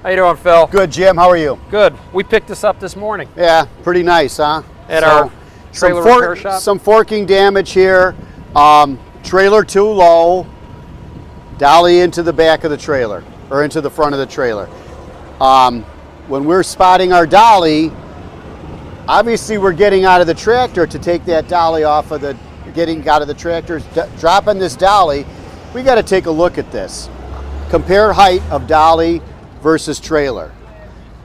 How you doing, Phil? Good, Jim. How are you? Good. We picked this up this morning. Yeah, pretty nice, huh? At our trailer repair shop. Some forking damage here. Trailer too low. Dolly into the back of the trailer, or into the front of the trailer. When we're spotting our dolly, obviously we're getting out of the tractor to take that dolly off of the, getting out of the tractor, dropping this dolly. We got to take a look at this. Compare height of dolly versus trailer.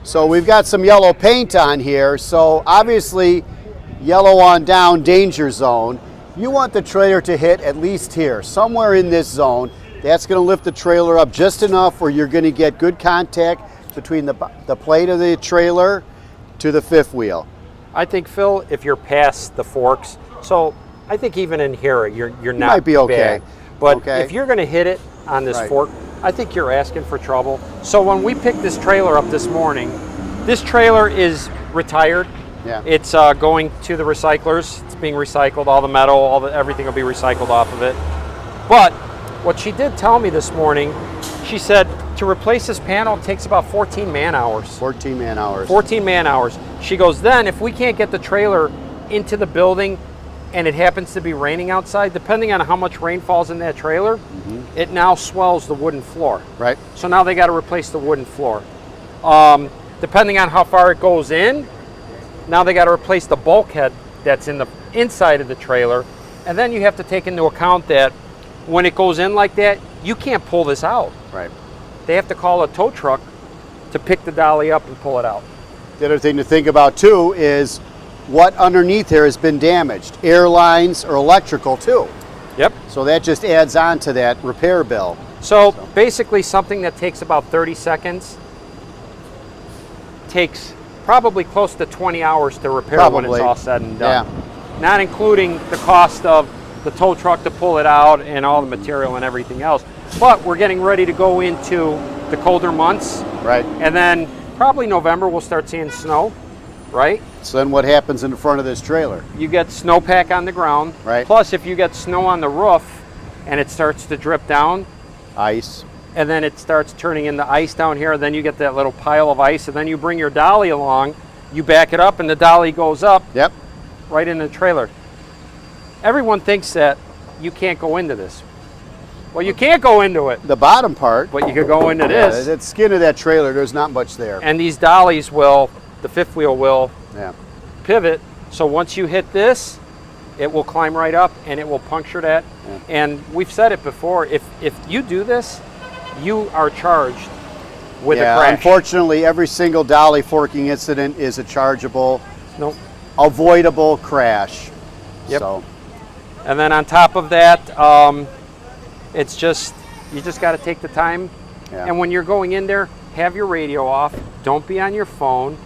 So we've got some yellow paint on here, so obviously yellow on down, danger zone. You want the trailer to hit at least here, somewhere in this zone. That's going to lift the trailer up just enough where you're going to get good contact between the plate of the trailer to the fifth wheel. I think, Phil, if you're past the forks, so I think even in here you're not might be okay. bad. But okay. If you're going to hit it on this right. fork, I think you're asking for trouble. So when we picked this trailer up this morning, this trailer is retired. Yeah. It's going to the recyclers. It's being recycled. All the metal, everything will be recycled off of it. But what she did tell me this morning, she said to replace this panel takes about 14 man hours. 14 man hours. 14 man hours. She goes, then if we can't get the trailer into the building and it happens to be raining outside, depending on how much rain falls in that trailer, it now swells the wooden floor. Right. So now they got to replace the wooden floor. Depending on how far it goes in, now they got to replace the bulkhead that's in the inside of the trailer. And then you have to take into account that when it goes in like that, you can't pull this out. Right. They have to call a tow truck to pick the dolly up and pull it out. The other thing to think about too is what underneath here has been damaged. Air lines or electrical too. Yep. So that just adds on to that repair bill. So basically something that takes about 30 seconds takes probably close to 20 hours to repair when it's all said and done. Yeah. Not including the cost of the tow truck to pull it out and all the material and everything else. But we're getting ready to go into the colder months. Right. And then probably November we'll start seeing snow, right? So then what happens in the front of this trailer? You get snowpack on the ground. Right. Plus if you get snow on the roof and it starts to drip down. Ice. And then it starts turning into ice down here, then you get that little pile of ice, and then you bring your dolly along, you back it up, and the dolly goes up. Yep. Right in the trailer. Everyone thinks that you can't go into this. Well, you can't go into it. The bottom part. But you could go into this. That skin of that trailer, there's not much there. And these dollies will, the fifth wheel will pivot. So once you hit this, it will climb right up and it will puncture that. Yeah. And we've said it before, if you do this, you are charged with a crash. Unfortunately, every single dolly forking incident is a chargeable, avoidable crash. Yep. So. And then on top of that, it's just, you just got to take the time. Yeah. And when you're going in there, have your radio off. Don't be on your phone.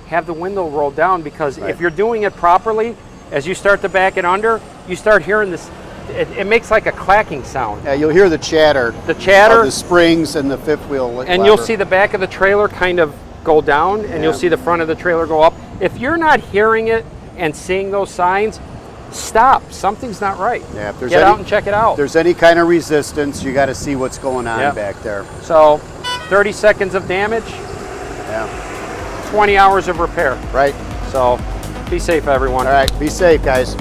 Have the window rolled down, because if you're doing it properly, as you start to back it under, you start hearing this. It makes like a clacking sound. Yeah, you'll hear the chatter. The chatter. Of the springs and the fifth wheel. And you'll see the back of the trailer kind of go down, and you'll see the front of the trailer go up. If you're not hearing it and seeing those signs, stop. Something's not right. Yeah, if there's Get out and check it out. If there's any kind of resistance, you got to see what's going on back there. So, 30 seconds of damage. 20 hours of repair. Right. So, be safe, everyone. All right, be safe, guys.